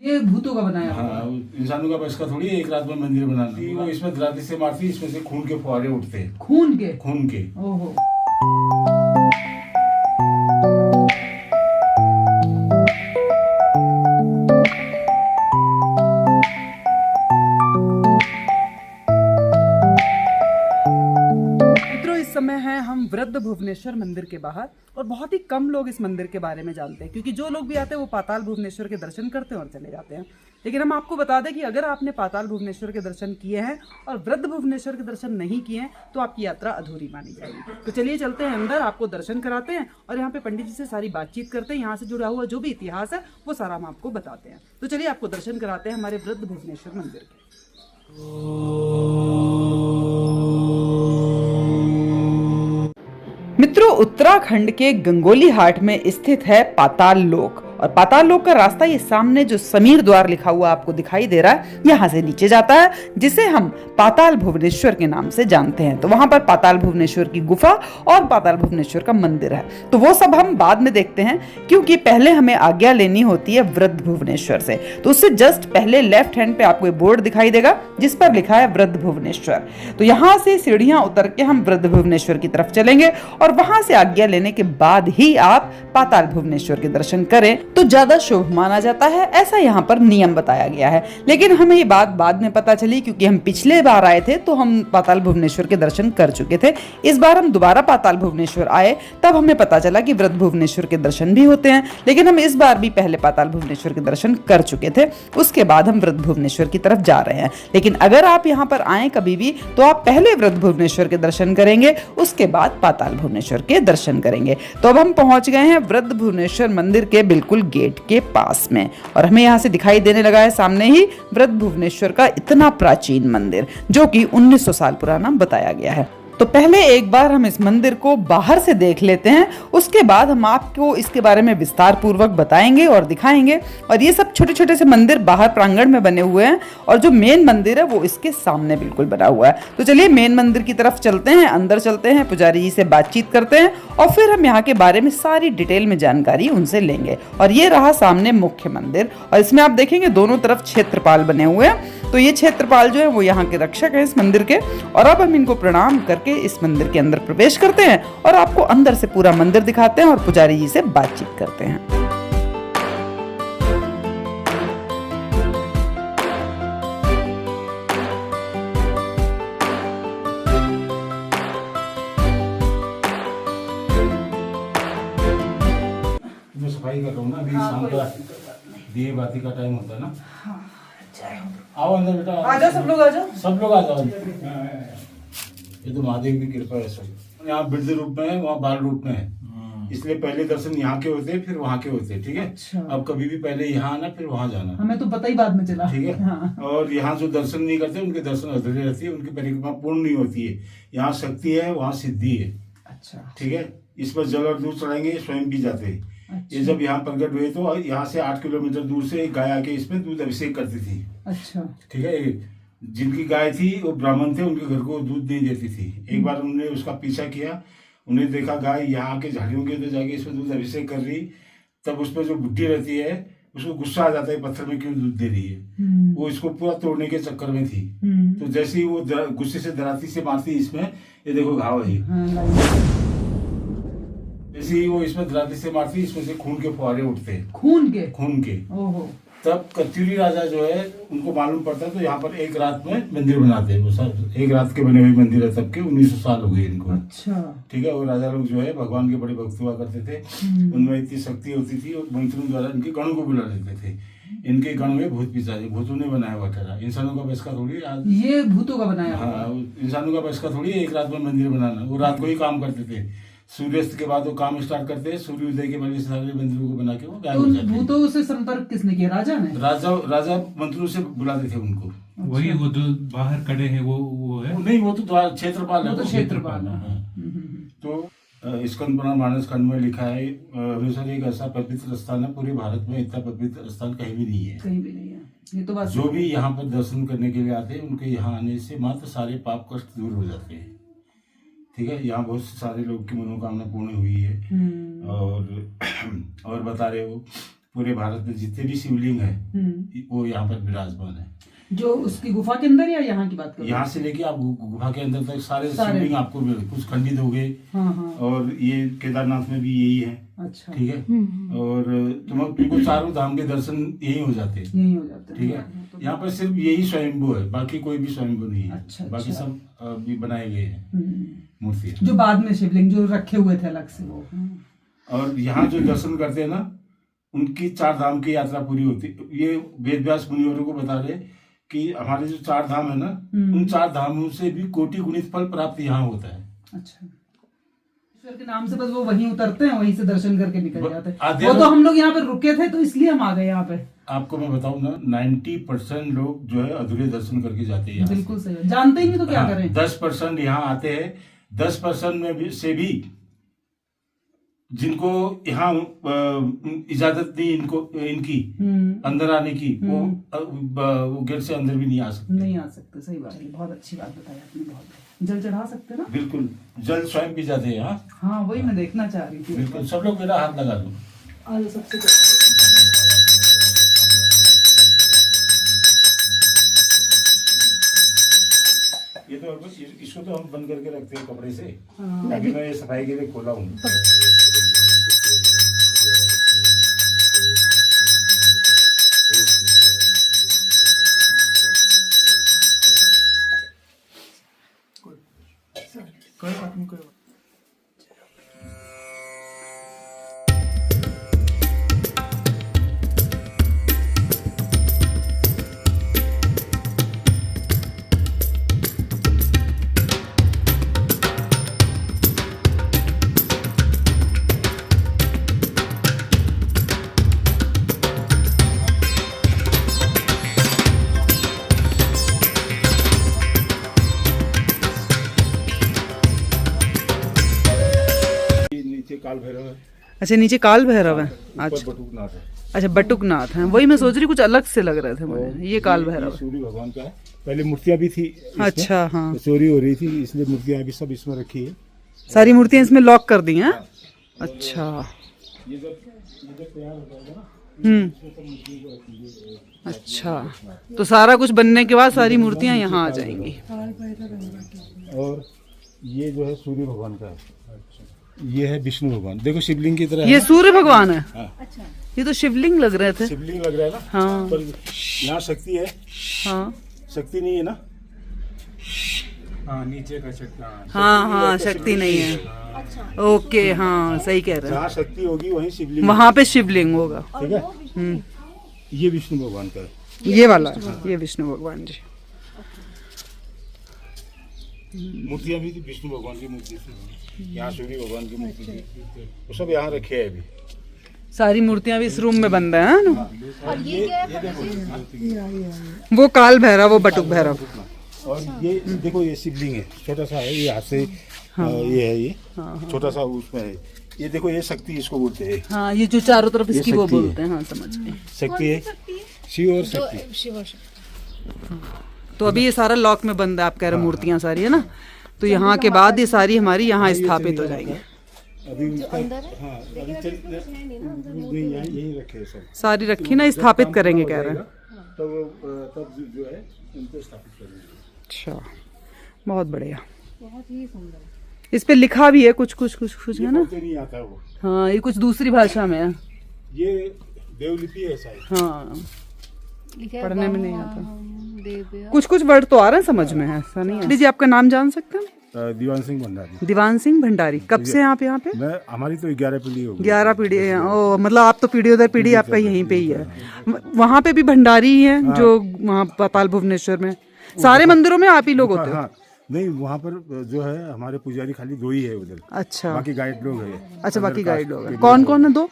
ये भूतों का बनाया हुआ हाँ, इंसानों का बस का थोड़ी एक रात में मंदिर बनाना। वो इसमें दराती से मारती, इसमें से खून के फुहारे उठते। खून के? खून के। ओहो। इस समय है हम वृद्ध भुवनेश्वर मंदिर के बाहर, और बहुत ही कम लोग इस मंदिर के बारे में जानते हैं, क्योंकि जो लोग भी आते हैं वो पाताल भुवनेश्वर के दर्शन करते हैं और चले जाते हैं। लेकिन हम आपको बता दें कि अगर आपने पाताल भुवनेश्वर के दर्शन किए हैं और वृद्ध भुवनेश्वर के दर्शन नहीं किए हैं तो आपकी यात्रा अधूरी मानी जाएगी। तो चलिए चलते हैं अंदर, आपको दर्शन कराते हैं और यहाँ पे पंडित जी से सारी बातचीत करते हैं। यहाँ से जुड़ा हुआ जो भी इतिहास है वो सारा हम आपको बताते हैं। तो चलिए आपको दर्शन कराते हैं हमारे वृद्ध भुवनेश्वर मंदिर के। मित्रों, उत्तराखंड के गंगोली हाट में स्थित है पाताल लोक, और पाताल लोक का रास्ता ये सामने जो समीर द्वार लिखा हुआ आपको दिखाई दे रहा है, यहाँ से नीचे जाता है, जिसे हम पाताल भुवनेश्वर के नाम से जानते हैं। तो वहां पर पाताल भुवनेश्वर की गुफा और पाताल भुवनेश्वर का मंदिर है। तो वो सब हम बाद में देखते हैं, क्योंकि पहले हमें आज्ञा लेनी होती है वृद्ध भुवनेश्वर से। तो उससे जस्ट पहले लेफ्ट हैंड पे आपको बोर्ड दिखाई देगा जिस पर लिखा है वृद्ध भुवनेश्वर। तो यहाँ से सीढ़ियां उतर के हम वृद्ध भुवनेश्वर की तरफ चलेंगे और वहां से आज्ञा लेने के बाद ही आप पाताल भुवनेश्वर के दर्शन करें तो ज्यादा शुभ माना जाता है, ऐसा यहाँ पर नियम बताया गया है। लेकिन हमें ये बात बाद में पता चली, क्योंकि हम पिछले बार आए थे तो हम पाताल भुवनेश्वर के दर्शन कर चुके थे। इस बार हम दोबारा पाताल भुवनेश्वर आए तब हमें पता चला कि वृद्ध भुवनेश्वर के दर्शन भी होते हैं, लेकिन हम इस बार भी पहले पाताल भुवनेश्वर के दर्शन कर चुके थे, उसके बाद हम वृद्ध भुवनेश्वर की तरफ जा रहे हैं। लेकिन अगर आप यहाँ पर आए कभी भी तो आप पहले वृद्ध भुवनेश्वर के दर्शन करेंगे, उसके बाद पाताल भुवनेश्वर के दर्शन करेंगे। तो अब हम पहुंच गए हैं वृद्ध भुवनेश्वर मंदिर के बिल्कुल गेट के पास में, और हमें यहाँ से दिखाई देने लगा है सामने ही वृद्ध भुवनेश्वर का इतना प्राचीन मंदिर, जो कि 1900 साल पुराना बताया गया है। तो पहले एक बार हम इस मंदिर को बाहर से देख लेते हैं, उसके बाद हम आपको इसके बारे में विस्तार पूर्वक बताएंगे और दिखाएंगे। और ये सब छोटे छोटे से मंदिर बाहर प्रांगण में बने हुए हैं, और जो मेन मंदिर है वो इसके सामने बिल्कुल बना हुआ है। तो चलिए मेन मंदिर की तरफ चलते हैं, अंदर चलते हैं, पुजारी जी से बातचीत करते हैं और फिर हम यहाँ के बारे में सारी डिटेल में जानकारी उनसे लेंगे। और ये रहा सामने मुख्य मंदिर, और इसमें आप देखेंगे दोनों तरफ क्षेत्रपाल बने हुए हैं। तो ये क्षेत्रपाल जो है वो यहाँ के रक्षक है इस मंदिर के, और अब हम इनको प्रणाम करके इस मंदिर के अंदर प्रवेश करते हैं और आपको अंदर से पूरा मंदिर दिखाते हैं और पुजारी जी से बातचीत करते हैं। मैं सफाई कर रहा हूँ ना, अभी शाम का दिए बाती का टाइम होता है ना। आओ अंदर बेटा, आ जाओ, सब लोग आ जाओ, सब लोग आ जाओ। ये तो महादेव की कृपा है सब। यहाँ वृद्ध रूप में है, वहाँ बाल रूप में है, इसलिए पहले दर्शन यहाँ के होते फिर वहाँ के होते। ठीक है। अच्छा। अब कभी भी पहले यहाँ आना फिर वहाँ जाना, हमें तो पता ही बाद में चला। ठीक है। हाँ। और यहाँ जो दर्शन नहीं करते उनके दर्शन अधूरे रहती है, उनकी परिक्रमा पूर्ण नहीं होती है। यहाँ शक्ति है, वहाँ सिद्धि है। अच्छा। ठीक है। इस पर जल और दूध चढ़ाएंगे, स्वयं पी जाते हैं। अच्छा। ये जब यहाँ प्रकट हुए तो यहाँ से 8 किलोमीटर दूर से एक गाय आके इसमें दूध अभिषेक करती थी। अच्छा। ठीक है। जिनकी गाय थी वो ब्राह्मण थे, उनके घर को दूध नहीं देती थी। एक बार उन्होंने उसका पीछा किया, उन्हें देखा गाय यहाँ के झाड़ियों के अंदर जाके इसमें दूध अभिषेक कर रही, तब उस पर जो बुड्ढी रहती है उसको गुस्सा आ जाता है, पत्थर में क्यों दूध दे रही है। वो इसको पूरा तोड़ने के चक्कर में थी। तो जैसे ही वो गुस्से से दराती से मारती, इसमें ये देखो घाव है, जैसे ही वो इसमें दराती से मारती, इसमें से खून के फुहारे उठते। खून के। ओहो। तब कत्यूरी राजा जो है उनको मालूम पड़ता है, तो यहाँ पर एक रात में मंदिर बनाते हैं। वो सब एक रात के बने हुए मंदिर है, तब के 1900 साल हो गए इनको। अच्छा। ठीक है। वो राजा लोग जो है भगवान के बड़े भक्त हुआ करते थे, उनमें इतनी शक्ति होती थी, और मंत्रियों द्वारा इनके गण को बुला लेते थे। इनके गण में भूत पिशाच, भूतों ने बनाया हुआ ठहरा, इंसानों का बस का थोड़ी। ये भूतों का बनाया। हाँ, इंसानों का बस का थोड़ी एक रात में मंदिर बनाना। वो रात को ही काम करते थे, सूर्यास्त के बाद वो काम स्टार्ट करते हैं, सूर्य उदय के बाद सारे मंदिरों को बना के वो गायब हो जाते हैं। भूतों से संपर्क किसने किया? राजा ने। राजा मंत्रियों से बुलाते थे उनको। अच्छा। वही वो जो बाहर खड़े हैं वो है? नहीं, वो तो क्षेत्रपाल है। वो तो क्षेत्रपाल है। तो स्कंद पुराण मानस खंड में लिखा है, हमेशा एक ऐसा पवित्र स्थान है, पूरे भारत में इतना पवित्र स्थान कहीं भी नहीं है। कहीं भी नहीं है। ये तो बात। जो भी यहाँ पर दर्शन करने के लिए आते हैं, उनके यहाँ आने से मात्र सारे पाप कष्ट दूर हो जाते हैं। ठीक है। यहाँ बहुत सारे लोग की मनोकामना पूर्ण हुई है। और बता रहे हो पूरे भारत में जितने भी शिवलिंग है वो यहाँ पर विराजमान है। जो उसकी गुफा के अंदर या यहाँ की बात कर रहे हैं? यहाँ से लेके आप गुफा के अंदर तक सारे शिवलिंग आपको कुछ खंडित हो गए। और ये केदारनाथ में भी यही है। अच्छा। ठीक है। और तुमको चारों धाम के दर्शन यही हो जाते हैं। ठीक है। यहाँ पर सिर्फ यही स्वयंभू है, बाकी कोई भी स्वयंभू नहीं है। अच्छा, बाकी सब भी बनाए गए हैं मूर्तियाँ, जो बाद में शिवलिंग जो रखे हुए थे अलग से वो। और यहाँ जो दर्शन करते हैं ना, उनकी 4 धाम की यात्रा पूरी होती है। ये वेद व्यास मुनिवरों को बता रहे कि हमारे जो 4 धाम है ना, उन 4 धामों से भी कोटि गुणित फल प्राप्त यहाँ होता है। अच्छा। ईश्वर के नाम से बस वो वहीं उतरते हैं, वहीं से दर्शन करके निकल जाते हैं। वो तो हम लोग यहाँ पे रुके थे तो इसलिए हम आ गए यहाँ पे। आपको मैं बताऊं ना, 90% लोग जो है अधूरे दर्शन करके जाते हैं। बिल्कुल सही, जानते ही नहीं तो क्या करें। 10% यहाँ आते हैं। 10% में भी से भी जिनको यहाँ इजाजत नहीं इनकी अंदर आने की, वो गेट से अंदर भी नहीं आ सकते। सही बात है, बहुत अच्छी बात बताई आपने। बहुत जल चढ़ा सकते हैं ना? बिल्कुल, जल स्वयं पी जाते हैं। हाँ, वही मैं देखना चाह रही थी। बिल्कुल, सब लोग मेरा हाथ लगा दो। सबसे ये तो इसको तो हम बंद करके रखते हैं कपड़े से। अभी मैं ये सफाई के लिए खोला हूँ। कोई बात नहीं, कोई बात। काल भैरव है। अच्छा, नीचे काल भैरव है। अच्छा, बटुकनाथ है। अच्छा, बटुकनाथ है। वही मैं सोच रही, कुछ अलग से लग रहे थे मुझे। ये काल भैरव सूर्य भगवान का है। पहले मूर्तियां भी थी। अच्छा, हाँ, तो चोरी हो रही थी, इसलिए मूर्तियां भी सब इसमें रखी है। सारी मूर्तियां इसमें लॉक कर दी हैं। अच्छा, ये जब तैयार हो जाएगा ना। अच्छा, तो सारा कुछ बनने के बाद सारी मूर्तियां यहाँ आ जाएंगी। और ये जो है सूर्य भगवान का है। ये है विष्णु भगवान। देखो शिवलिंग की तरह। ये सूर्य भगवान है। हाँ। अच्छा, ये तो शिवलिंग लग रहे थे। शिवलिंग लग रहा है ना। हाँ। पर यहाँ शक्ति है। हाँ, शक्ति नहीं है ना। हाँ, नीचे का शक्ति। हाँ, शक्ति नहीं है। अच्छा, ओके, हाँ, सही कह रहे हैं। जहाँ शक्ति होगी वहीं शिवलिंग, वहाँ पे शिवलिंग होगा। ठीक है। ये विष्णु भगवान का है। ये वाला ये विष्णु भगवान जी। मूर्तियाँ भी विष्णु भगवान की मूर्ति थी। यहाँ सूर्य भगवान की मूर्ति थी, वो सब यहाँ रखे है। अभी सारी मूर्तियाँ भी इस रूम में बंद है ना। और ये वो काल भैरव, वो बटुक भैरव। और ये देखो, ये शिवलिंग है, छोटा सा है। ये हाथ से ये है, ये छोटा सा उसमें है। ये देखो, ये शक्ति इसको बोलते हैं। हाँ, ये जो चारों तरफ इसकी वो बोलते हैं। हाँ, समझ गए। शक्ति है, शिव और शक्ति। तो अभी ये सारा लॉक में बंद है, आप कह रहे मूर्तियाँ सारी, है ना? तो यहाँ के बाद ये सारी हमारी यहाँ स्थापित हो जाएंगी। अभी यही रखे सब, सारी रखी ना, स्थापित करेंगे कह रहे हैं। तब जो है इनको स्थापित करेंगे। अच्छा, बहुत बढ़िया, बहुत ही सुंदर। इस पे लिखा भी है कुछ है ना। नहीं आता वो। हाँ, ये कुछ दूसरी भाषा में है। ये देवलिपि है शायद। हाँ, पढ़ने में नहीं आता। कुछ वर्ड तो आ रहे हैं समझ में, है ऐसा नहीं है। जी, आपका नाम जान सकते हैं? दीवान सिंह भंडारी। दीवान सिंह भंडारी। कब से आप यहाँ पे? मैं, हमारी तो 11 पीढ़ी हो गई। 11 पीढ़ी है। ओ, मतलब आप तो पीढ़ी दर पीढ़ी आपका यहीं पे ही है। वहाँ पे भी भंडारी ही है। हाँ। जो वहाँ पाताल भुवनेश्वर में सारे मंदिरों में आप ही लोग होते हैं? हाँ, नहीं, वहाँ पर जो है हमारे पुजारी खाली 2 ही है उधर। अच्छा, बाकी गाइड लोग है। अच्छा, बाकी गाइड लोग है। कौन कौन है? 2?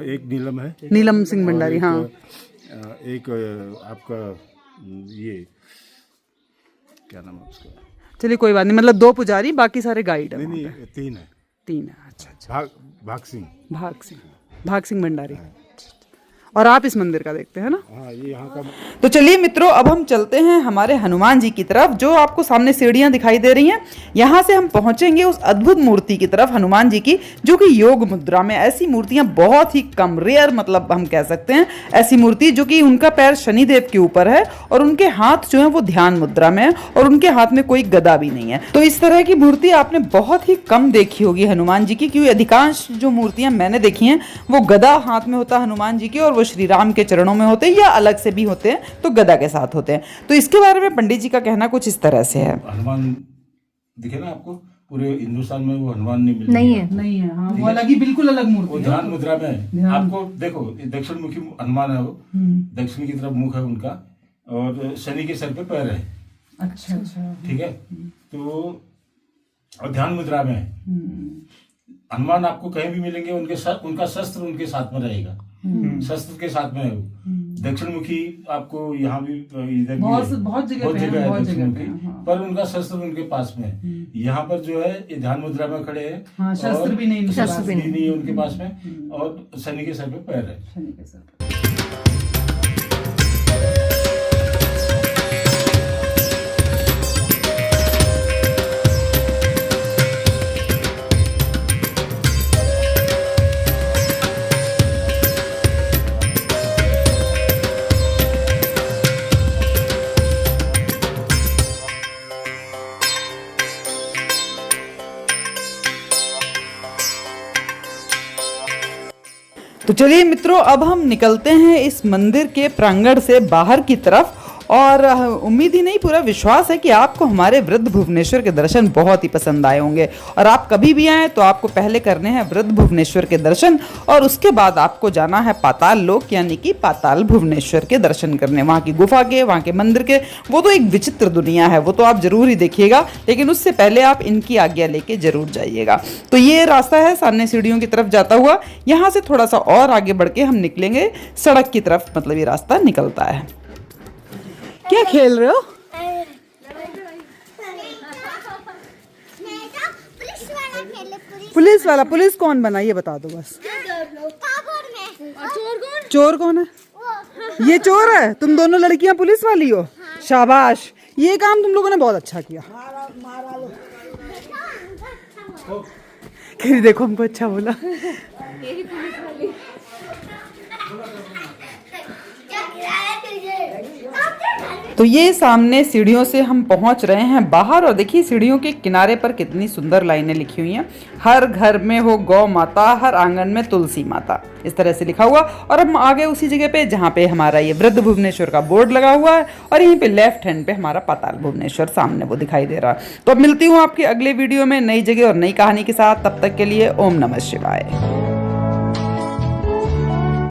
एक नीलम है, नीलम सिंह भंडारी। हाँ, एक आपका ये क्या नाम है उसका? चलिए, कोई बात नहीं। मतलब 2 पुजारी, बाकी सारे गाइड है। नहीं, 3 है। अच्छा। भाग सिंह भंडारी। और आप इस मंदिर का देखते हैं ना। हाँ, ये यहाँ का। तो चलिए मित्रों, अब हम चलते हैं हमारे हनुमान जी की तरफ, जो आपको सामने सीढ़ियां दिखाई दे रही हैं। यहाँ से हम पहुंचेंगे उस अद्भुत मूर्ति की तरफ, हनुमान जी की, जो कि योग मुद्रा में। ऐसी मूर्तियां बहुत ही कम, रेयर मतलब हम कह सकते हैं, ऐसी मूर्ति जो कि उनका पैर शनिदेव के ऊपर है और उनके हाथ जो है वो ध्यान मुद्रा में है और उनके हाथ में कोई गदा भी नहीं है। तो इस तरह की मूर्ति आपने बहुत ही कम देखी होगी हनुमान जी की, क्योंकि अधिकांश जो मूर्तियां मैंने देखी हैं वो गदा हाथ में होता है हनुमान जी की, और वो श्री राम के चरणों में होते हैं या अलग से भी होते हैं, तो गदा के साथ होते हैं। तो इसके बारे में पंडित जी का कहना कुछ इस तरह से है। हनुमान दिखे ना आपको, पूरे हिंदुस्तान में वो हनुमान नहीं है। हाँ, वो अलग ही, बिल्कुल अलग मूर्ति वो ध्यान मुद्रा में है। आपको देखो, दक्षिण मुखी हनुमान है वो, दक्षिण की तरफ मुख है उनका, और शनि के सर पे पैर है। अच्छा, ठीक है। तो और ध्यान मुद्रा में है। हनुमान आपको कहीं भी मिलेंगे, उनका शस्त्र उनके साथ में रहेगा, शस्त्र के साथ में है वो। दक्षिण मुखी आपको यहाँ भी, इधर बहुत जगह है दक्षिण मुखी, पर उनका शस्त्र उनके पास में है। यहाँ पर जो है ये ध्यान मुद्रा में खड़े हैं। हाँ, शस्त्र भी नहीं है उनके पास में, और शनि के सर पे पैर है। तो चलिए मित्रों, अब हम निकलते हैं इस मंदिर के प्रांगण से बाहर की तरफ, और उम्मीद ही नहीं, पूरा विश्वास है कि आपको हमारे वृद्ध भुवनेश्वर के दर्शन बहुत ही पसंद आए होंगे। और आप कभी भी आएँ तो आपको पहले करने हैं वृद्ध भुवनेश्वर के दर्शन, और उसके बाद आपको जाना है पाताल लोक, यानी कि पाताल भुवनेश्वर के दर्शन करने, वहाँ की गुफा के, वहाँ के मंदिर के। वो तो एक विचित्र दुनिया है, वो तो आप जरूर ही देखिएगा, लेकिन उससे पहले आप इनकी आज्ञा लेके जरूर जाइएगा। तो ये रास्ता है सामने सीढ़ियों की तरफ जाता हुआ, यहाँ से थोड़ा सा और आगे बढ़ के हम निकलेंगे सड़क की तरफ, मतलब ये रास्ता निकलता है। क्या खेल रहे हो? पुलिस वाला? पुलिस कौन बना ये बता दो बस। चोर कौन है? ये चोर है? तुम दोनों लड़कियां पुलिस वाली हो? शाबाश, ये काम तुम लोगों ने बहुत अच्छा किया। देखो हमको अच्छा बोला। तो ये सामने सीढ़ियों से हम पहुंच रहे हैं बाहर, और देखिए सीढ़ियों के किनारे पर कितनी सुंदर लाइनें लिखी हुई हैं। हर घर में हो गौ माता, हर आंगन में तुलसी माता, इस तरह से लिखा हुआ। और हम आ गए उसी जगह पे जहाँ पे हमारा ये वृद्ध भुवनेश्वर का बोर्ड लगा हुआ है, और यहीं पे लेफ्ट हैंड पे हमारा पाताल भुवनेश्वर सामने वो दिखाई दे रहा है। तो अब मिलती हूँ आपकी अगले वीडियो में नई जगह और नई कहानी के साथ। तब तक के लिए ओम नमः शिवाय।